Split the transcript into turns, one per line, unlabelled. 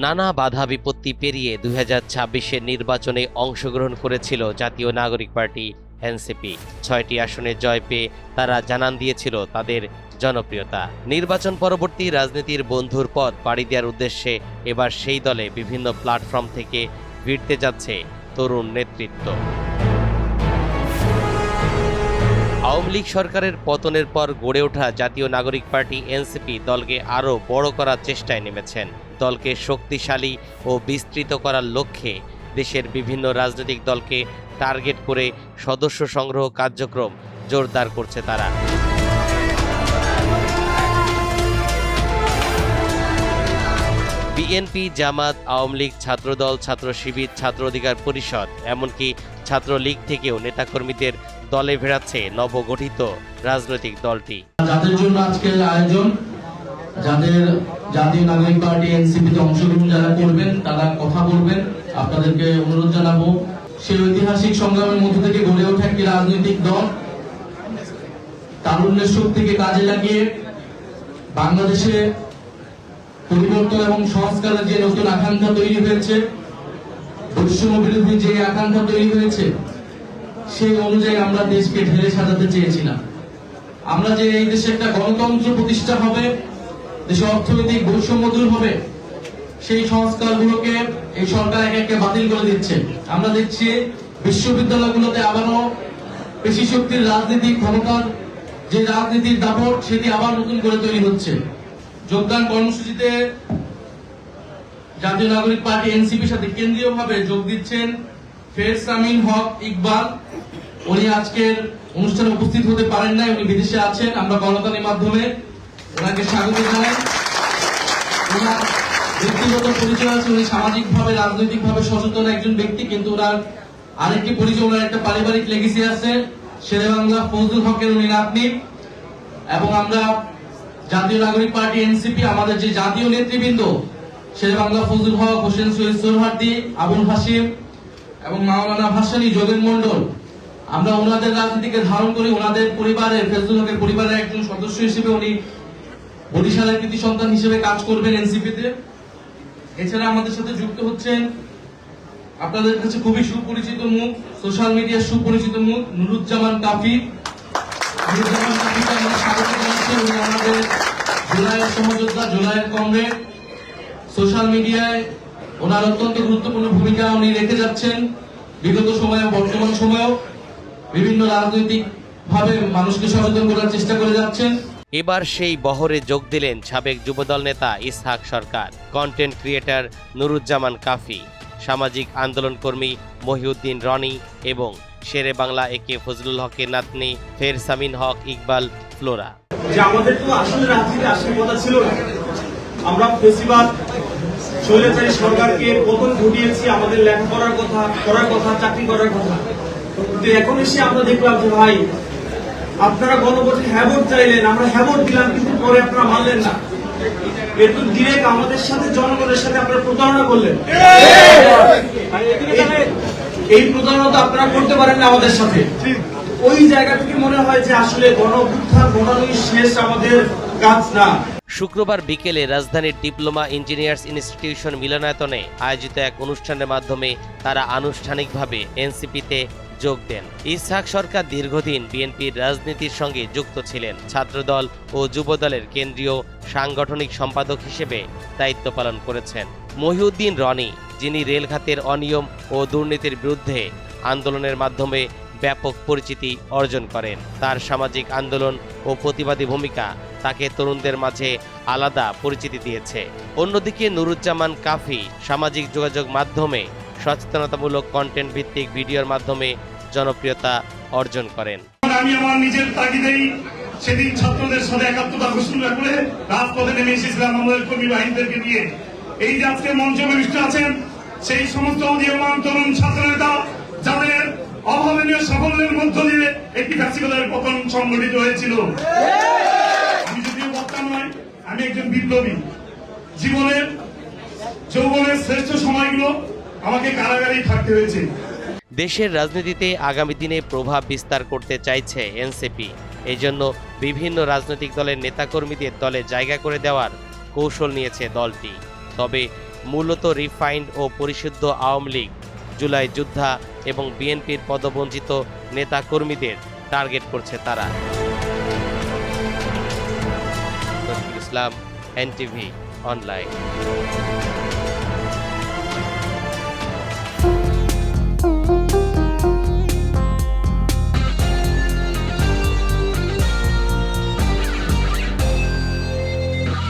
নানা বাধা বিপত্তি পেরিয়ে 2026-এর নির্বাচনে অংশগ্রহণ করেছিল জাতীয় নাগরিক পার্টি এনসিপি। 6টি আসনে জয় পেয়ে তারা জানান দিয়েছিল তাদের জনপ্রিয়তা। নির্বাচন পরবর্তী রাজনীতির বন্ধুর পথ পাড়ি দেওয়ার উদ্দেশ্যে এবার সেই দলে বিভিন্ন প্ল্যাটফর্ম থেকে ভিড়তে যাচ্ছে তরুণ নেতৃত্ব। আওয়ামী লীগ সরকারের পতনের পর গড়ে ওঠা জাতীয় নাগরিক পার্টি এনসিপি দলকে আরও বড় করার চেষ্টায় নেমেছেন। দলকে শক্তিশালী ও বিস্তৃত করার লক্ষ্যে দেশের বিভিন্ন রাজনৈতিক দলকে টার্গেট করে সদস্য সংগ্রহ কার্যক্রম জোরদার করছে তারা। বিএনপি, জামাত, আওয়ামী লীগ, ছাত্রদল, ছাত্র শিবির, ছাত্র অধিকার পরিষদ এমনকি ছাত্রলীগ থেকেও নেতাকর্মীদের দলে ভেড়াচ্ছে নবগঠিত রাজনৈতিক দলটি।
যাদের জন্য আজকের আয়োজন, যাদের জাতীয় নাগরিক পার্টি এনসিপিতে অংশগ্রহণ যারা করবেন তারা কথা বলবেন, আপনাদেরকে অনুরোধ জানাবো। সেই ঐতিহাসিক সংগ্রামের মধ্য থেকে গড়ে ওঠা একটি রাজনৈতিক দল তারুণ্যের শক্তিকে কাজে লাগিয়ে বাংলাদেশে পরিবর্তন এবং সংস্কারের যে নতুন আকাঙ্ক্ষা তৈরি হয়েছে, বৈষম্য বিরোধী যে আকাঙ্ক্ষা তৈরি হয়েছে, সেই অনুযায়ী আমরা দেশকে ঢেলে সাজাতে চেয়েছিলাম। আমরা যে এই দেশে একটা গণতন্ত্র প্রতিষ্ঠা হবে, দেশে অর্থনৈতিক বৈষম্য দূর হবে, সেই সংস্কারগুলোকে এই সরকার একে একে বাতিল করে দিচ্ছে। আমরা দেখছি বিশ্ববিদ্যালয়গুলোতে আবারও পেশি শক্তির রাজনীতি, ক্ষমতার যে রাজনীতির দাপট সেটি আবার নতুন করে তৈরি হচ্ছে। যোগদান কর্মসূচিতে জাতীয় নাগরিক পার্টি এনসিপির সাথে কেন্দ্রীয়ভাবে যোগ দিচ্ছেন ফেরসামিন হক ইকবাল। উনি আজকের অনুষ্ঠানে উপস্থিত হতে পারেন নাই, উনি বিদেশে আছেন। আমরা গণতান্ত্রের মাধ্যমে ওনাকে স্বাগত জানাই। ওনার ব্যক্তিগত পরিচয় আছে, উনি সামাজিকভাবে রাজনৈতিকভাবে সচেতন একজন ব্যক্তি, কিন্তু ওনার আরেকটি পরিচয়, ওনার একটা পারিবারিক লেগেসি আছে। শেরেবাংলা ফজলুল হকের উনি নাতনি। এবং আমরা জাতীয় নাগরিক পার্টি এনসিপি আমাদের যে জাতীয় নেতৃবৃন্দ শেরেবাংলা ফজলুল হক, হোসেন সৈয়দ সোহরাওয়ার্দী, আবুল হাশিম এবং মাওলানা ভাসানী, যোগেন মন্ডল, আমরা ওনাদের রাজনীতিকে ধারণ করি। ওনাদের পরিবারের, ফজলুল হকের পরিবারের একজন সদস্য হিসেবে উনি বরিশালের কৃতি সন্তান হিসেবে কাজ করবেন এনসিপিতে। এছাড়া আমাদের সাথে যুক্ত হচ্ছেন আপনাদের কাছে খুবই সুপরিচিত মুখ, সোশ্যাল মিডিয়ার সুপরিচিত মুখ, নুরুজ্জামান কাফি। নুরুজ্জামান কাফিকে আমরা স্বাগত জানাচ্ছি। উনি আমাদের জুলাইয়ের সহযোদ্ধা, জুলাইয়ের কমরেড। সোশ্যাল মিডিয়ায় ওনার অত্যন্ত গুরুত্বপূর্ণ ভূমিকা উনি রেখে যাচ্ছেন। বিগত সময়ে, বর্তমান সময়েও বিভিন্ন রাজনৈতিক ভাবে মানুষকে সচেতন করার চেষ্টা করে যাচ্ছেন।
এবার সেই বহরে যোগ দিলেন সাবেক যুবদল নেতা ইসহাক সরকার, কন্টেন্ট ক্রিয়েটর নুরুজ্জামান কাফি, সামাজিক আন্দোলন কর্মী মহিউদ্দিন রনি এবং শেরে বাংলা একে ফজলুল হকের নাতনি ফেরসামিন হক ইকবাল ফ্লোরা।
যে আমাদের তো আসলে রাজনীতি আসার কথা ছিল না। আমরা ফেসিবাদ স্বৈরাচারী সরকারকে পতন ঘটিয়েছি, আমাদের লেখাপড়ার কথা, করার কথা, চাকরি করার কথা। কিন্তু এখন এসে আমরা দেখলাম যে ভাই, আপনারা গণভোটে হ্যাঁ ভোট চাইলেন, আমরা হ্যাঁ ভোট দিলাম, কিন্তু পরে আপনারা মানলেন না। এর তো ডিরেক্ট আমাদের সাথে, জনগণের সাথে আপনারা প্রতারণা করলেন। এই প্রতারণা তো আপনারা করতে পারেন না আমাদের সাথে। ওই জায়গা থেকে মনে হয় যে আসলে গণঅভ্যুত্থান ঘটানোই শেষ আমাদের কাজ না।
শুক্রবার বিকেলে রাজধানীর ডিপ্লোমা ইঞ্জিনিয়ার্স ইনস্টিটিউশন মিলনায়তনে আয়োজিত এক অনুষ্ঠানের মাধ্যমে তারা আনুষ্ঠানিকভাবে এনসিপিতে যোগ দেন। ইসহাক সরকার দীর্ঘদিন বিএনপির রাজনীতির সঙ্গে যুক্ত ছিলেন। ছাত্রদল ও যুবদলের কেন্দ্রীয় সাংগঠনিক সম্পাদক হিসেবে দায়িত্ব পালন করেছেন। মহিউদ্দিন রনি, যিনি রেল খাতের অনিয়ম ও দুর্নীতির বিরুদ্ধে আন্দোলনের মাধ্যমে ব্যাপক পরিচিতি অর্জন করেন। তার সামাজিক আন্দোলন ও প্রতিবাদী ভূমিকা তাকে তরুণদের মাঝে আলাদা পরিচিতি দিয়েছে। অন্যদিকে নুরুজ্জামান কাফি সামাজিক যোগাযোগ মাধ্যমে সচেতনতামূলক কন্টেন্ট ভিত্তিক ভিডিওর মাধ্যমে জনপ্রিয়তা অর্জন করেন।
আমি আমার নিজের তাগিদেই সেদিন ছাত্রদের সাথে একাত্মতা ঘোষণা করে রাজপথে নেমে এসেছিলাম আমাদের কর্মী বাহিনীদেরকে নিয়ে। এই যে আজকে মঞ্চে বিশিষ্ট আছেন সেই সমস্ত উদীয়মান তরুণ ছাত্র নেতা, যাদের অভাবনীয় সাফল্যের মধ্য দিয়ে একটি ফ্যাসিবাদের পতন সংগঠিত হয়েছিল। আমি যদিও বক্তা নয়, আমি একজন বিপ্লবী। জীবনের যৌবনের শ্রেষ্ঠ সময়গুলো আমাকে কারাগারেই থাকতে হয়েছে।
দেশের রাজনীতিতে আগামী দিনে প্রভাব বিস্তার করতে চাইছে এনসিপি। এজন্য বিভিন্ন রাজনৈতিক দলের নেতাকর্মীদের দলে জায়গা করে দেওয়ার কৌশল নিয়েছে দলটি। তবে মূলত রিফাইন্ড ও পরিশুদ্ধ আওয়ামী লীগ, জুলাই যোদ্ধা এবং বিএনপির পদবঞ্চিত নেতাকর্মীদের টার্গেট করছে তারা। ইসলাম, এনটিভি অনলাইন।